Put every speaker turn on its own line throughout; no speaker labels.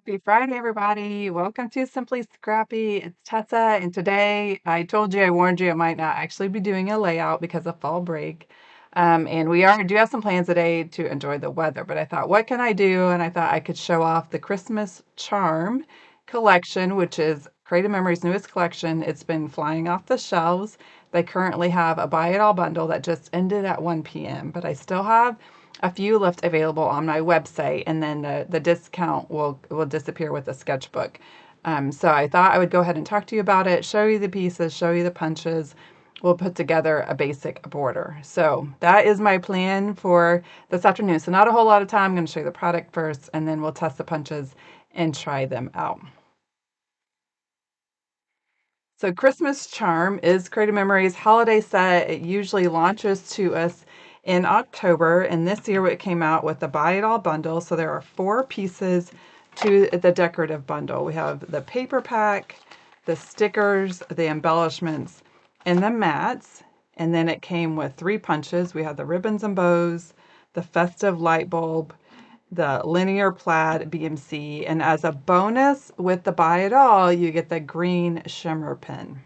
Happy Friday, everybody. Welcome to Simply Scrappy. It's Tessa, and today I warned you I might not actually be doing a layout because of fall break. And do have some plans today to enjoy the weather, but I thought, what can I do? And I thought I could show off the Christmas Charm collection, which is Creative Memories' newest collection. It's been flying off the shelves. They currently have a buy it all bundle that just ended at 1 p.m., but I still have a few left available on my website, and then the discount will disappear with the sketchbook. So I thought I would go ahead and talk to you about it, show you the pieces, show you the punches. We'll put together a basic border. So that is my plan for this afternoon. So not a whole lot of time. I'm going to show you the product first, and then we'll test the punches and try them out. So Christmas Charm is Creative Memories holiday set. It usually launches to us in October, and this year it came out with the Buy It All bundle. So there are 4 pieces to the decorative bundle. We have the paper pack, the stickers, the embellishments, and the mats. And then it came with 3 punches. We have the ribbons and bows, the festive light bulb, the linear plaid BMC, and as a bonus with the Buy It All, you get the green shimmer pen.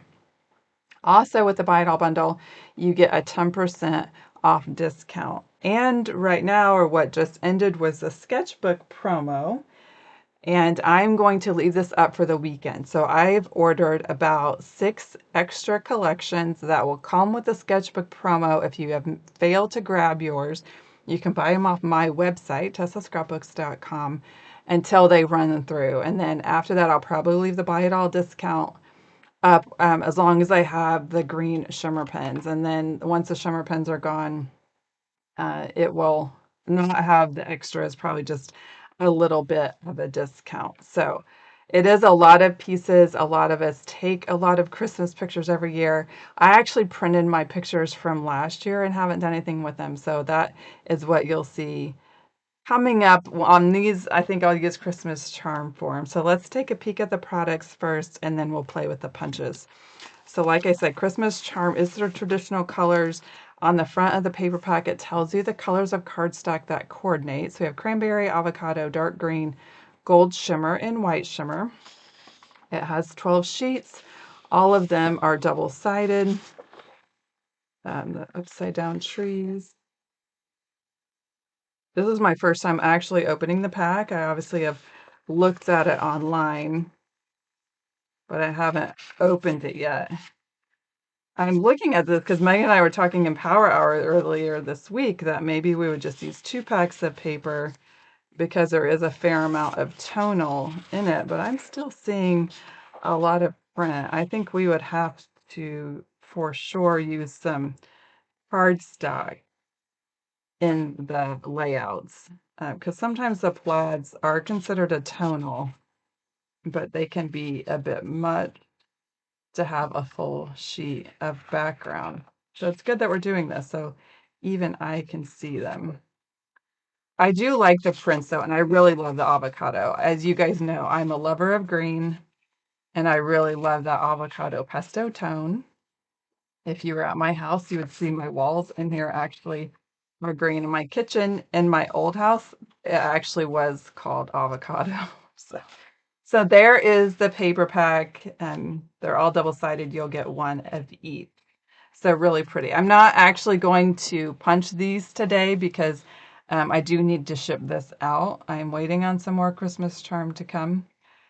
Also with the Buy It All bundle, you get a 10% off discount. And right now, or what just ended, was the sketchbook promo. And I'm going to leave this up for the weekend. So I've ordered about 6 extra collections that will come with the sketchbook promo. If you have failed to grab yours, you can buy them off my website, tessascrapbooks.com, until they run through. And then after that, I'll probably leave the buy it all discount up as long as I have the green shimmer pens. And then once the shimmer pens are gone, it will not have the extras, probably just a little bit of a discount. So it is a lot of pieces. A lot of us take a lot of Christmas pictures every year. I actually printed my pictures from last year and haven't done anything with them. So that is what you'll see coming up on these. I think I'll use Christmas charm for them. So let's take a peek at the products first, and then we'll play with the punches. So like I said, Christmas Charm is their traditional colors. On the front of the paper pack, it tells you the colors of cardstock that coordinate. So we have cranberry, avocado, dark green, gold shimmer, and white shimmer. It has 12 sheets. All of them are double-sided. The upside down trees. This is my first time actually opening the pack. I obviously have looked at it online, but I haven't opened it yet. I'm looking at this because Megan and I were talking in Power Hour earlier this week that maybe we would just use 2 packs of paper because there is a fair amount of tonal in it, but I'm still seeing a lot of print. I think we would have to, for sure, use some cardstock in the layouts because sometimes the plaids are considered a tonal, but they can be a bit much to have a full sheet of background. So it's good that we're doing this so even I can see them. I do like the prints though, and I really love the avocado. As you guys know, I'm a lover of green, and I really love that avocado pesto tone. If you were at my house, you would see my walls in here actually are green. In my kitchen in my old house, it actually was called avocado. So so there is the paper pack, and they're all double-sided. You'll get one of each. So really pretty. I'm not actually going to punch these today because I do need to ship this out. I'm waiting on some more Christmas charm to come,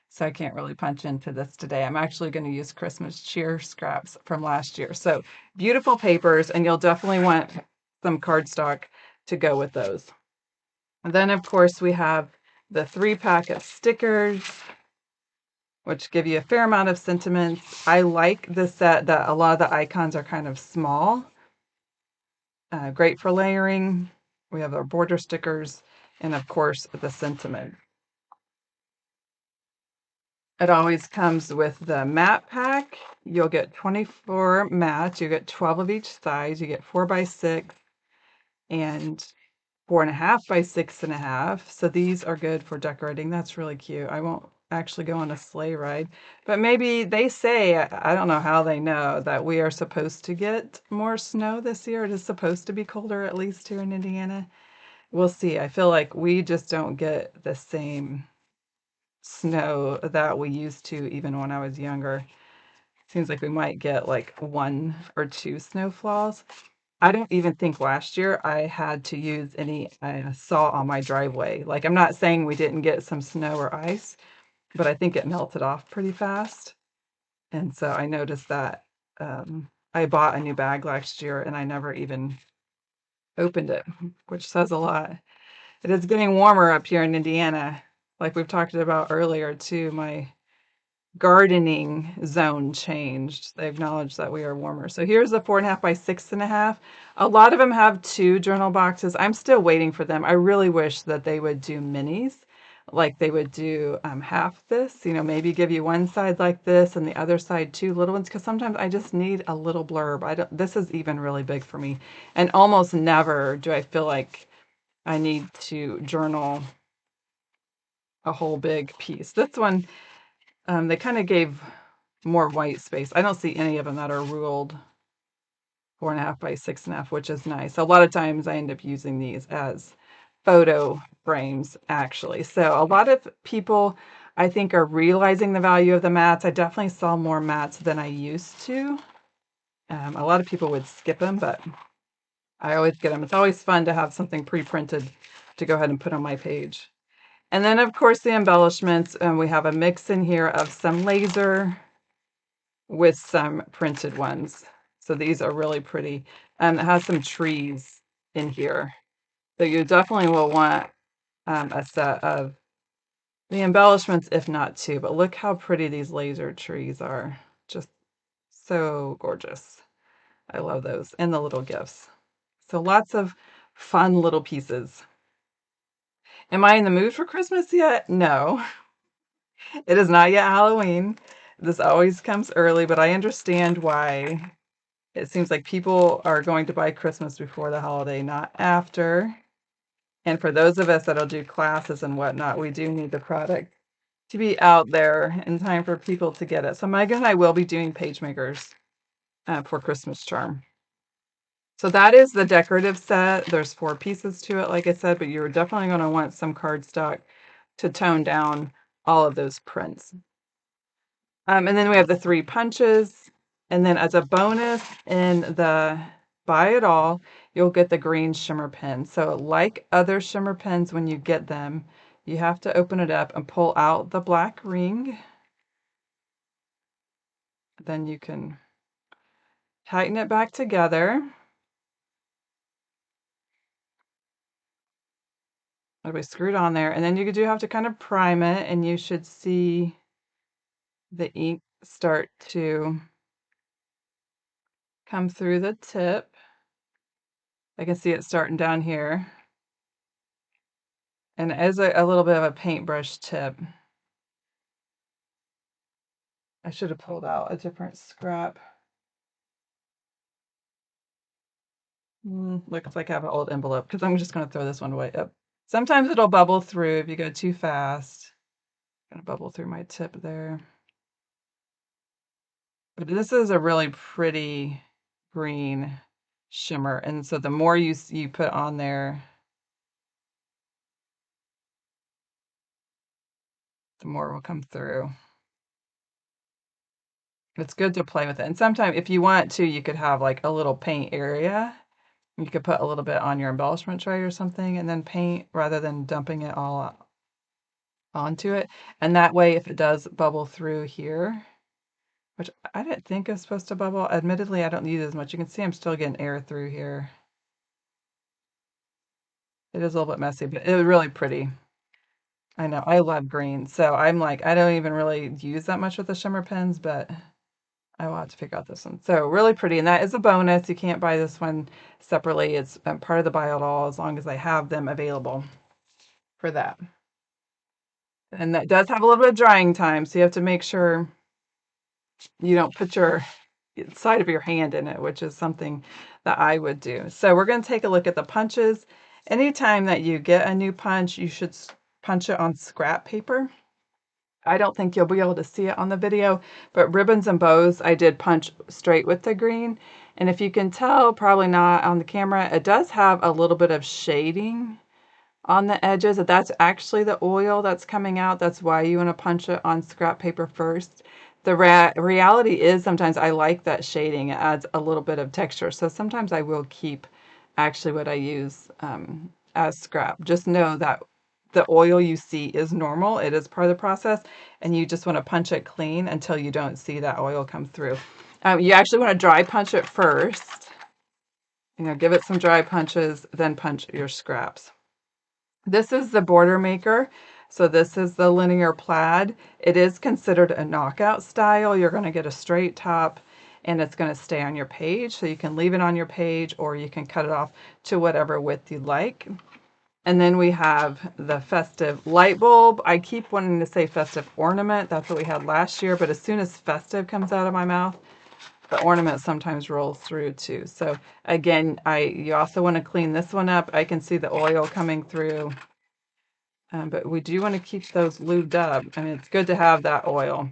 so I can't really punch into this today. I'm actually going to use Christmas cheer scraps from last year. So beautiful papers, and you'll definitely want some cardstock to go with those. And then, of course, we have the 3-pack of stickers, which give you a fair amount of sentiments. I like the set that a lot of the icons are kind of small. Great for layering. We have our border stickers, and of course the sentiment. It always comes with the matte pack. You'll get 24 mats. You get 12 of each size. You get 4x6 and 4.5 by 6.5. So these are good for decorating. That's really cute. I won't actually go on a sleigh ride, but maybe they say, I don't know how they know, that we are supposed to get more snow this year. It is supposed to be colder, at least here in Indiana. We'll see. I feel like we just don't get the same snow that we used to even when I was younger. Seems like we might get like 1 or 2 snow flaws. I don't even think last year I had to use any salt on my driveway. Like, I'm not saying we didn't get some snow or ice, but I think it melted off pretty fast. And so I noticed that I bought a new bag last year and I never even opened it, which says a lot. It is getting warmer up here in Indiana. Like we've talked about earlier too, my gardening zone changed. They acknowledged that we are warmer. So here's the 4.5 by 6.5. A lot of them have 2 journal boxes. I'm still waiting for them. I really wish that they would do minis, like they would do half this, maybe give you one side like this and the other side 2 little ones, because sometimes I just need a little blurb. This is even really big for me. And almost never do I feel like I need to journal a whole big piece. This one, they kind of gave more white space. I don't see any of them that are ruled 4.5 by 6.5, which is nice. A lot of times I end up using these as photo frames, actually. So a lot of people, I think, are realizing the value of the mats. I definitely saw more mats than I used to. A lot of people would skip them, but I always get them. It's always fun to have something pre-printed to go ahead and put on my page. And then, of course, the embellishments. We have a mix in here of some laser with some printed ones. So these are really pretty. It has some trees in here. So you definitely will want a set of the embellishments, if not 2. But look how pretty these laser trees are. Just so gorgeous. I love those. And the little gifts. So lots of fun little pieces. Am I in the mood for Christmas yet? No. It is not yet Halloween. This always comes early, but I understand why. It seems like people are going to buy Christmas before the holiday, not after. And for those of us that'll do classes and whatnot, we do need the product to be out there in time for people to get it. So Megan and I will be doing page makers for Christmas charm. So that is the decorative set. There's 4 pieces to it, like I said, but you're definitely going to want some cardstock to tone down all of those prints. And then we have the 3 punches. And then as a bonus in the Buy It All, you'll get the green shimmer pen. So like other shimmer pens, when you get them, you have to open it up and pull out the black ring. Then you can tighten it back together. It'll be screwed on there. And then you do have to kind of prime it, and you should see the ink start to come through the tip. I can see it starting down here. And as a little bit of a paintbrush tip, I should have pulled out a different scrap. Looks like I have an old envelope, because I'm just going to throw this one away. Oh. Sometimes it'll bubble through if you go too fast. Gonna bubble through my tip there. But this is a really pretty green shimmer, and so the more you put on there, the more will come through. It's good to play with it. And sometimes if you want to, you could have like a little paint area. You could put a little bit on your embellishment tray or something and then paint rather than dumping it all onto it. And that way, if it does bubble through here, which I didn't think is supposed to bubble. Admittedly, I don't use as much. You can see I'm still getting air through here. It is a little bit messy, but it was really pretty. I know, I love green. So I'm like, I don't even really use that much with the shimmer pens, but I will have to pick out this one. So really pretty, and that is a bonus. You can't buy this one separately. It's part of the Buy It All as long as I have them available for that. And that does have a little bit of drying time, so you have to make sure you don't put your side of your hand in it, which is something that I would do. So we're going to take a look at the punches. Anytime that you get a new punch, you should punch it on scrap paper. I don't think you'll be able to see it on the video, but ribbons and bows, I did punch straight with the green. And if you can tell, probably not on the camera, it does have a little bit of shading on the edges. That's actually the oil that's coming out. That's why you want to punch it on scrap paper first. The reality is sometimes I like that shading. It adds a little bit of texture. So sometimes I will keep actually what I use as scrap. Just know that the oil you see is normal. It is part of the process, and you just want to punch it clean until you don't see that oil come through. You actually want to dry punch it first. Give it some dry punches, then punch your scraps. This is the border maker. So this is the linear plaid. It is considered a knockout style. You're going to get a straight top and it's going to stay on your page. So you can leave it on your page or you can cut it off to whatever width you'd like. And then we have the festive light bulb. I keep wanting to say festive ornament. That's what we had last year. But as soon as festive comes out of my mouth, the ornament sometimes rolls through too. So again, you also want to clean this one up. I can see the oil coming through. But we do want to keep those lubed up. I mean, it's good to have that oil.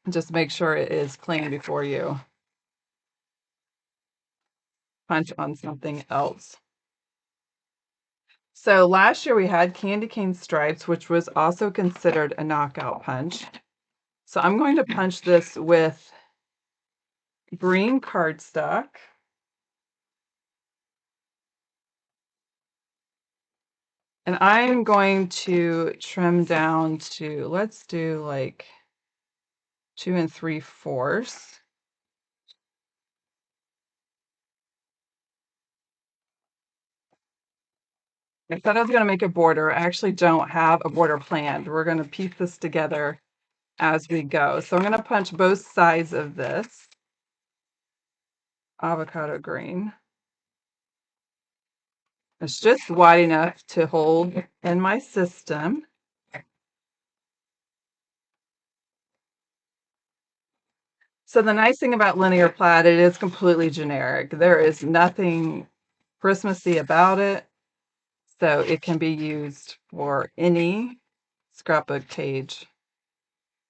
Just make sure it is clean before you punch on something else. So last year we had candy cane stripes, which was also considered a knockout punch. So I'm going to punch this with green cardstock. And I'm going to trim down to, let's do like 2 3/4. I thought I was going to make a border. I actually don't have a border planned. We're going to piece this together as we go. So I'm going to punch both sides of this avocado green. It's just wide enough to hold in my system. So the nice thing about linear plaid, it is completely generic. There is nothing Christmassy about it. So it can be used for any scrapbook page.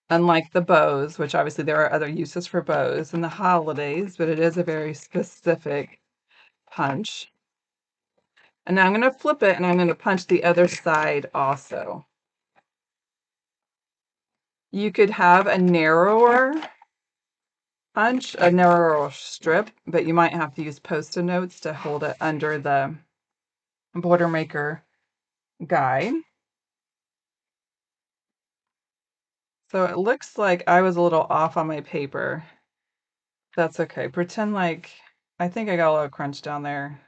Unlike the bows, which obviously there are other uses for bows in the holidays, but it is a very specific punch. And now I'm going to flip it and I'm going to punch the other side also. You could have a narrower punch, a narrower strip, but you might have to use Post-it notes to hold it under the border maker guide. So it looks like I was a little off on my paper. That's okay. Pretend like I think I got a little crunch down there.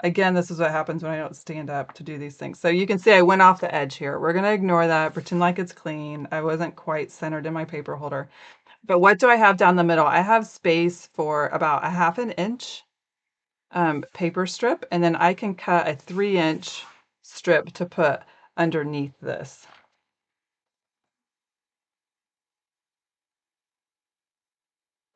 Again, this is what happens when I don't stand up to do these things. So you can see I went off the edge here. We're going to ignore that, pretend like it's clean. I wasn't quite centered in my paper holder. But what do I have down the middle? I have space for about a 1/2 inch paper strip, and then I can cut a 3-inch strip to put underneath this.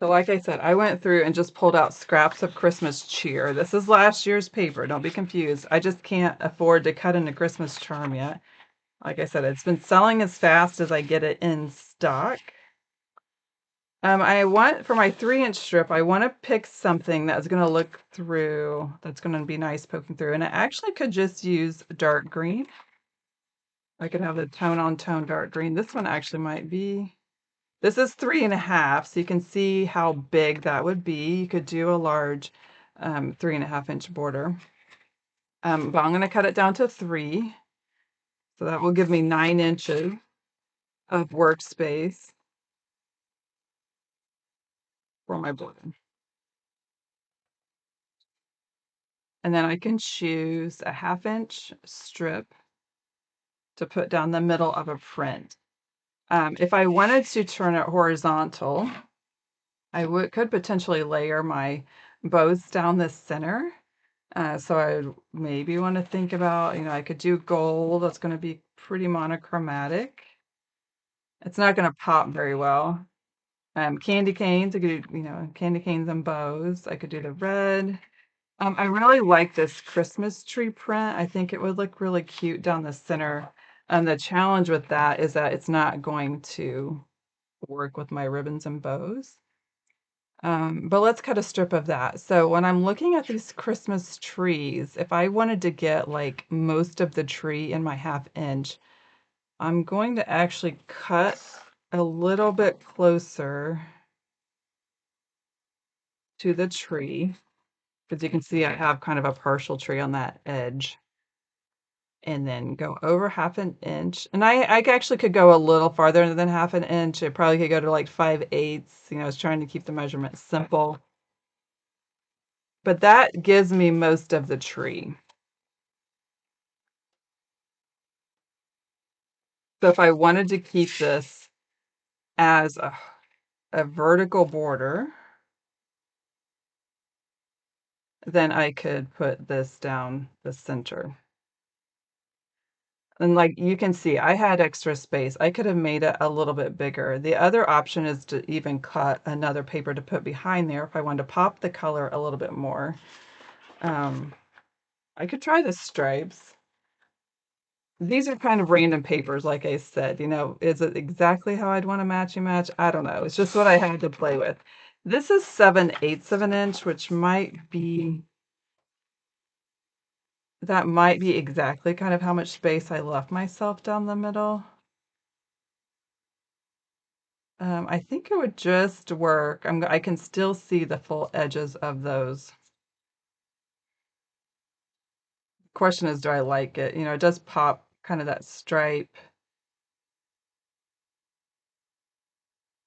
So like I said, I went through and just pulled out scraps of Christmas cheer. This is last year's paper, don't be confused. I just can't afford to cut into Christmas charm yet. Like I said, it's been selling as fast as I get it in stock. I want, for my 3-inch strip, I want to pick something that's going to look through, that's going to be nice poking through. And I actually could just use dark green. I could have the tone on tone dark green. This one actually might be, this is 3.5, so you can see how big that would be. You could do a large 3.5-inch border. But I'm going to cut it down to 3. So that will give me 9 inches of workspace for my border. And then I can choose a 1/2-inch strip to put down the middle of a print. If I wanted to turn it horizontal, I could potentially layer my bows down the center. So I would maybe want to think about, I could do gold. That's going to be pretty monochromatic. It's not going to pop very well. Candy canes, I could do, candy canes and bows. I could do the red. I really like this Christmas tree print. I think it would look really cute down the center. The challenge with that is that it's not going to work with my ribbons and bows. But let's cut a strip of that. So when I'm looking at these Christmas trees, if I wanted to get like most of the tree in my 1/2 inch, I'm going to actually cut a little bit closer to the tree, because you can see I have kind of a partial tree on that edge, and then go over 1/2 inch. And I actually could go a little farther than 1/2 inch. It probably could go to like 5/8. I was trying to keep the measurement simple, but that gives me most of the tree. So if I wanted to keep this as a vertical border, then I could put this down the center. And like you can see, I had extra space. I could have made it a little bit bigger. The other option is to even cut another paper to put behind there if I wanted to pop the color a little bit more. Um, I could try the stripes. These are kind of random papers, like I said. Is it exactly how I'd want to matchy match? I don't know. It's just what I had to play with. This is 7/8 of an inch, which that might be exactly kind of how much space I left myself down the middle. I think it would just work. I can still see the full edges of those. Question is, do I like it? It does pop kind of that stripe.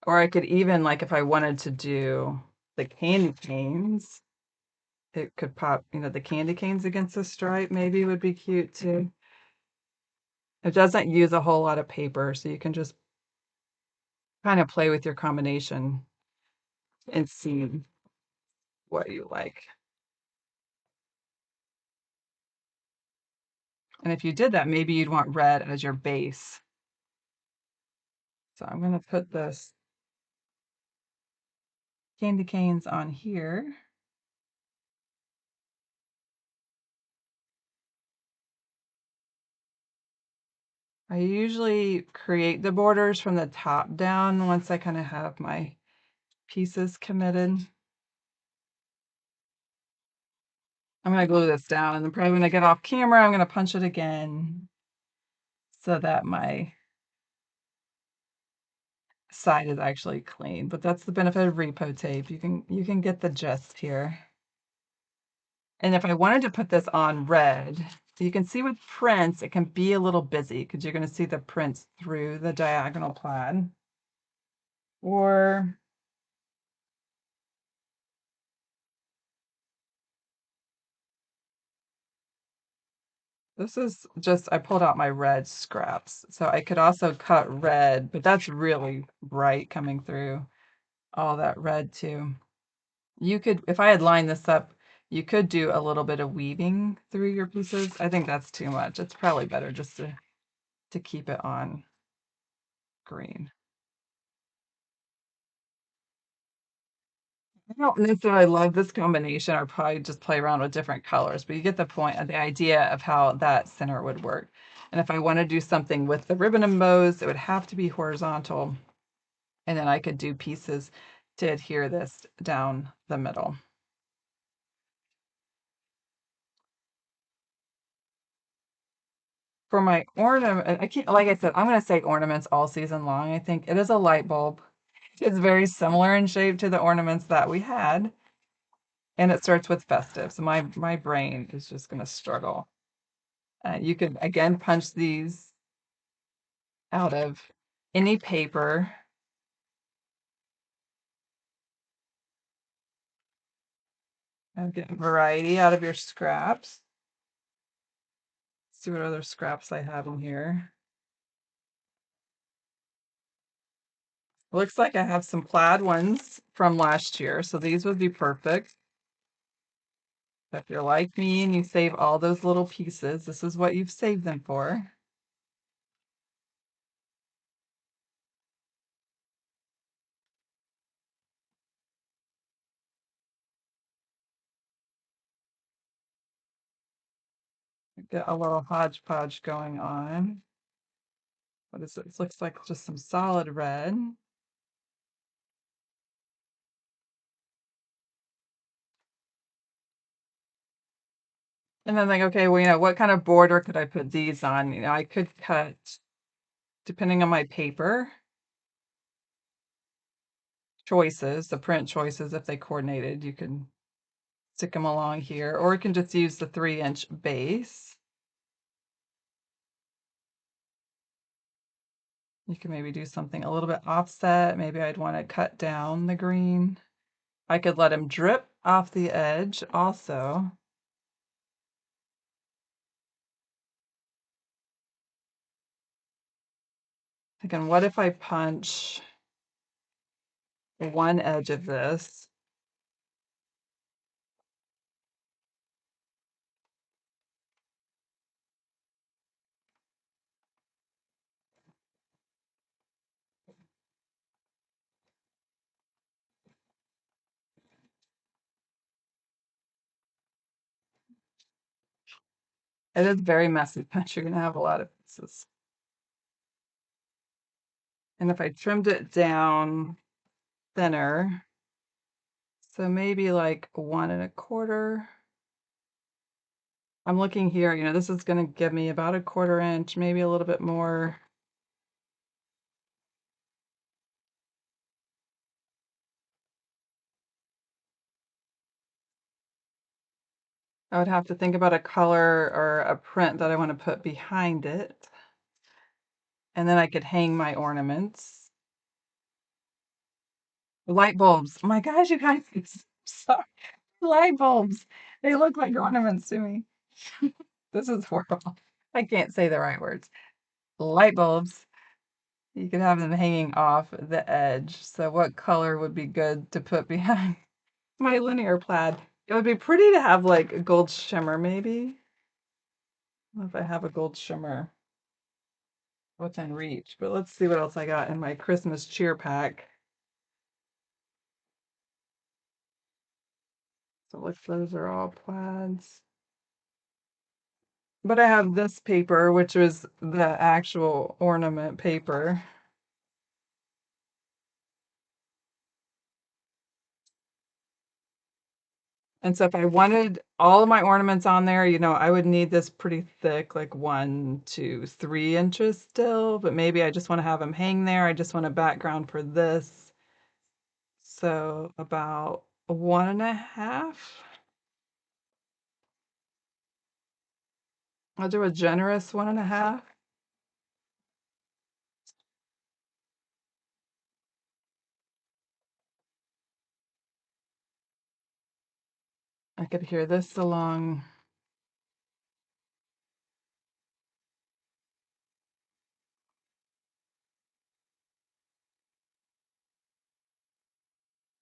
Or I could even, like, if I wanted to do the candy canes, it could pop, the candy canes against the stripe maybe would be cute too. It doesn't use a whole lot of paper, so you can just kind of play with your combination and see what you like. And if you did that, maybe you'd want red as your base. So I'm going to put this candy canes on here. I usually create the borders from the top down once I kind of have my pieces committed. I'm going to glue this down, and then probably when I get off camera, I'm going to punch it again so that my side is actually clean. But that's the benefit of repo tape. You can get the gist here. And if I wanted to put this on red, so you can see with prints, it can be a little busy because you're going to see the prints through the diagonal plaid. Or this is just, I pulled out my red scraps. So I could also cut red, but that's really bright coming through all that red too. You could, if I had lined this up, you could do a little bit of weaving through your pieces. I think that's too much. It's probably better just to keep it on green. I don't necessarily love this combination. I'd probably just play around with different colors, but you get the point of the idea of how that center would work. And if I want to do something with the ribbon and bows, it would have to be horizontal. And then I could do pieces to adhere this down the middle. For my ornament, I can't, like I said, I'm going to say ornaments all season long. I think it is a light bulb. It's very similar in shape to the ornaments that we had. And it starts with festive. So my brain is just going to struggle. You could, again, punch these out of any paper. And get variety out of your scraps. See what other scraps I have in here. Looks like I have some plaid ones from last year, so these would be perfect. If you're like me and you save all those little pieces, this is what you've saved them for. Get a little hodgepodge going on. What is it? This looks like just some solid red. And then like, okay, well, what kind of border could I put these on? I could cut, depending on my paper choices, the print choices, if they coordinated, you can stick them along here, or you can just use the 3-inch base. You can maybe do something a little bit offset. Maybe I'd want to cut down the green. I could let them drip off the edge also. Again, what if I punch one edge of this? It is very messy punch. You're going to have a lot of pieces. And if I trimmed it down thinner, so maybe like 1 1/4. I'm looking here, this is going to give me about 1/4 inch, maybe a little bit more. I would have to think about a color or a print that I want to put behind it. And then I could hang my ornaments. Light bulbs. Oh my gosh, you guys, sorry. Light bulbs. They look like ornaments to me. This is horrible. I can't say the right words. Light bulbs. You could have them hanging off the edge. So what color would be good to put behind my linear plaid? It would be pretty to have like a gold shimmer, maybe. If I have a gold shimmer within reach. But let's see what else I got in my Christmas cheer pack. So look, those are all plaids. But I have this paper, which was the actual ornament paper. And so if I wanted all of my ornaments on there, I would need this pretty thick, like 1, 2, 3 inches still, but maybe I just want to have them hang there. I just want a background for this. So about 1 1/2. I'll do a generous 1 1/2. I could hear this along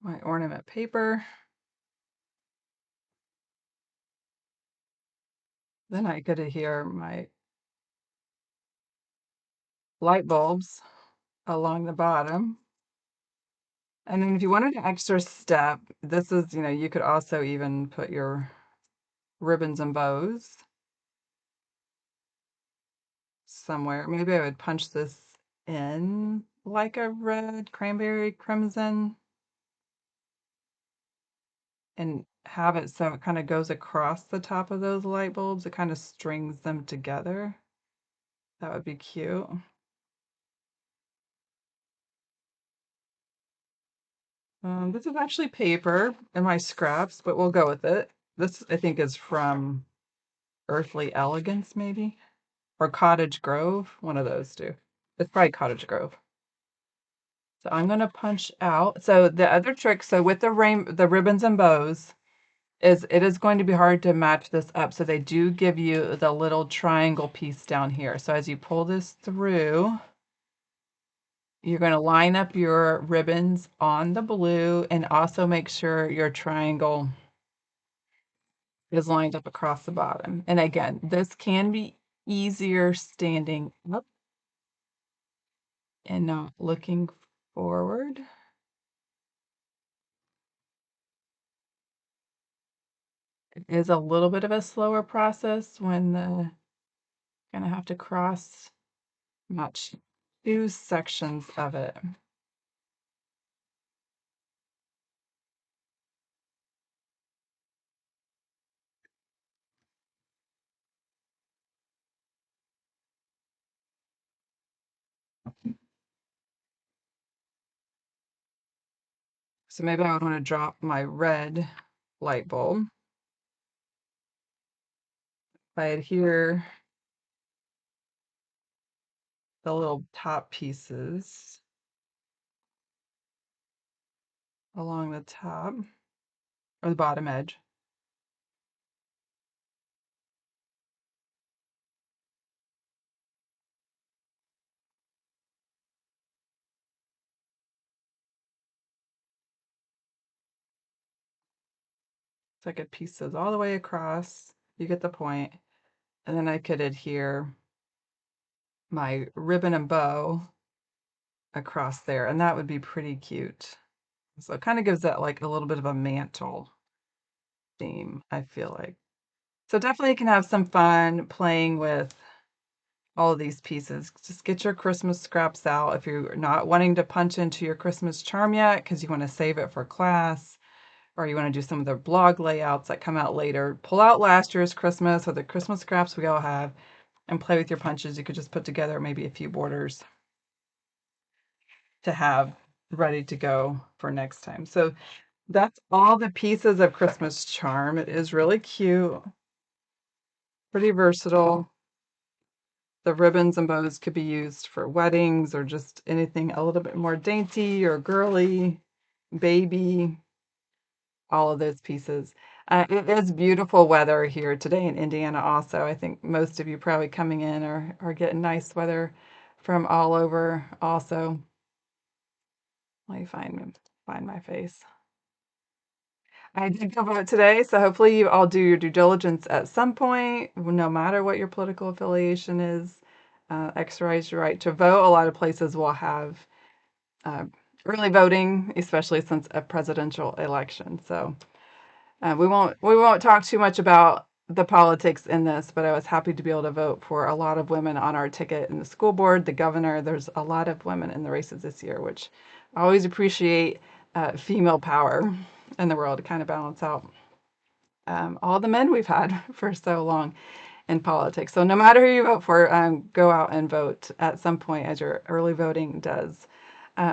my ornament paper. Then I could hear my light bulbs along the bottom. And then if you wanted an extra step, this is, you could also even put your ribbons and bows somewhere. Maybe I would punch this in like a red, cranberry, crimson, and have it so it kind of goes across the top of those light bulbs. It kind of strings them together. That would be cute. This is actually paper in my scraps, but we'll go with it. This, I think, is from Earthly Elegance, maybe, or Cottage Grove, one of those two. It's probably Cottage Grove. So I'm going to punch out. So the other trick, so with the ribbons and bows, is it is going to be hard to match this up. So they do give you the little triangle piece down here. So as you pull this through, you're going to line up your ribbons on the blue and also make sure your triangle is lined up across the bottom. And again, this can be easier standing up and not looking forward. It is a little bit of a slower process when gonna have to cross match 2 sections of it. So maybe I would want to drop my red light bulb. If I adhere the little top pieces along the top or the bottom edge. So I could piece those all the way across. You get the point. And then I could adhere my ribbon and bow across there, and that would be pretty cute. So it kind of gives that like a little bit of a mantle theme, I feel like. So definitely you can have some fun playing with all of these pieces. Just get your Christmas scraps out if you're not wanting to punch into your Christmas charm yet because you want to save it for class, or you want to do some of the blog layouts that come out later. Pull out last year's Christmas or the Christmas scraps we all have and play with your punches. You could just put together maybe a few borders to have ready to go for next time. So that's all the pieces of Christmas charm. It is really cute, pretty versatile. The ribbons and bows could be used for weddings or just anything a little bit more dainty or girly, baby, all of those pieces. It is beautiful weather here today in Indiana also. I think most of you probably coming in are getting nice weather from all over also. Let me find my face. I did go vote today, so hopefully you all do your due diligence at some point, no matter what your political affiliation is. Exercise your right to vote. A lot of places will have uh, early voting, especially since a presidential election. So we won't talk too much about the politics in this, but I was happy to be able to vote for a lot of women on our ticket in the school board, the governor. There's a lot of women in the races this year, which I always appreciate female power in the world to kind of balance out all the men we've had for so long in politics. So no matter who you vote for, go out and vote at some point as your early voting does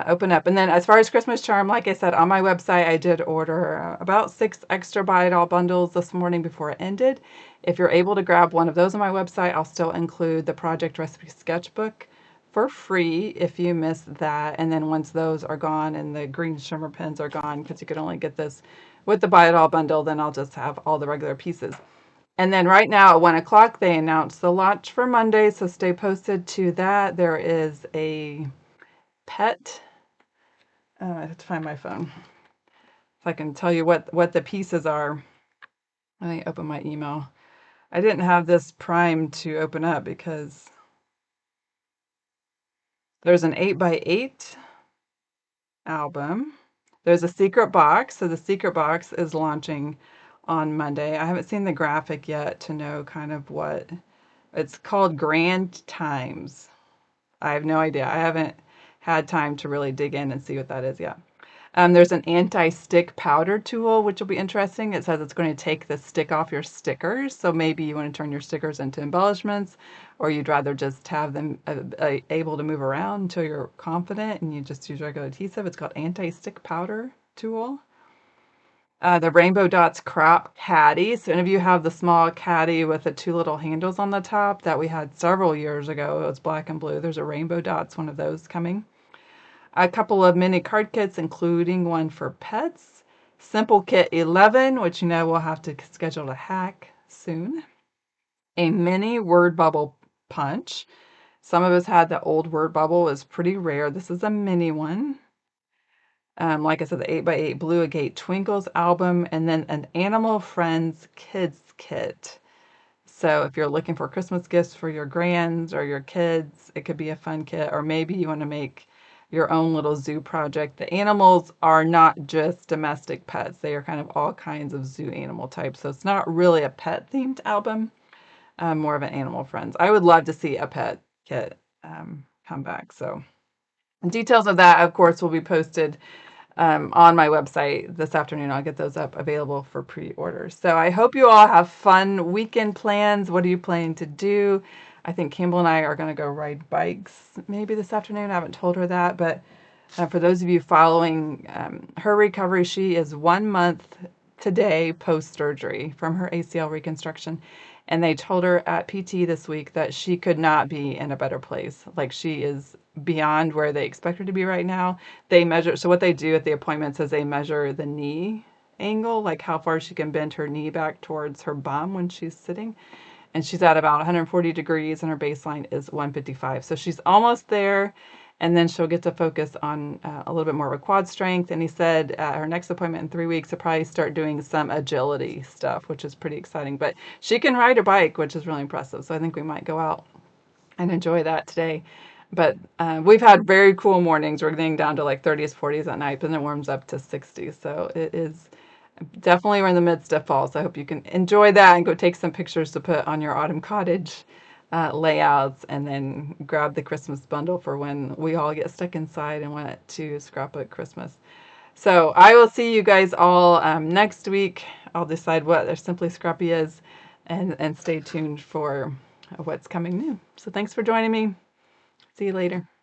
open up. And then as far as Christmas charm, like I said, on my website, I did order about 6 extra buy it all bundles this morning before it ended. If you're able to grab one of those on my website, I'll still include the project recipe sketchbook for free if you miss that. And then once those are gone and the green shimmer pins are gone, because you could only get this with the buy it all bundle, then I'll just have all the regular pieces. And then right now at 1 o'clock, they announced the launch for Monday, so stay posted to that. There is a pet. I have to find my phone. If I can tell you what the pieces are. Let me open my email. I didn't have this primed to open up because there's an 8x8 album. There's a secret box. So the secret box is launching on Monday. I haven't seen the graphic yet to know kind of what it's called. Grand Times. I have no idea. I haven't had time to really dig in and see what that is yet. There's an anti-stick powder tool, which will be interesting. It says it's going to take the stick off your stickers. So maybe you want to turn your stickers into embellishments, or you'd rather just have them able to move around until you're confident and you just use regular adhesive. It's called anti-stick powder tool. The Rainbow Dots crop caddy. So any of you have the small caddy with the 2 little handles on the top that we had several years ago. It was black and blue. There's a Rainbow Dots, one of those coming. A couple of mini card kits, including one for pets. Simple Kit 11, which you know we'll have to schedule a hack soon. A mini word bubble punch. Some of us had the old word bubble. It was pretty rare. This is a mini one. Like I said, the 8x8 Blue Agate Twinkles album, and then an Animal Friends Kids Kit. So if you're looking for Christmas gifts for your grands or your kids, it could be a fun kit. Or maybe you want to make your own little zoo project. The animals are not just domestic pets. They are kind of all kinds of zoo animal types. So it's not really a pet themed album, more of an animal friends. I would love to see a pet kit come back. So details of that, of course, will be posted on my website this afternoon. I'll get those up available for pre-orders. So I hope you all have fun weekend plans. What are you planning to do? I think Campbell and I are going to go ride bikes maybe this afternoon. I haven't told her that, but For those of you following her recovery, she is 1 month today post-surgery from her ACL reconstruction. And they told her at PT this week that she could not be in a better place. Like, she is beyond where they expect her to be right now. They measure, so what they do at the appointments is they measure the knee angle, like how far she can bend her knee back towards her bum when she's sitting. And she's at about 140 degrees and her baseline is 155. So she's almost there, and then she'll get to focus on a little bit more of a quad strength. And he said at her next appointment in 3 weeks, he'll probably start doing some agility stuff, which is pretty exciting. But she can ride a bike, which is really impressive. So I think we might go out and enjoy that today. But we've had very cool mornings. We're getting down to like 30s, 40s at night, and then it warms up to 60s. So it is definitely, we're in the midst of fall. So I hope you can enjoy that and go take some pictures to put on your autumn cottage layouts, and then grab the Christmas bundle for when we all get stuck inside and want to scrapbook Christmas. So I will see you guys all next week. I'll decide what their Simply Scrappy is, and stay tuned for what's coming new. So thanks for joining me. See you later.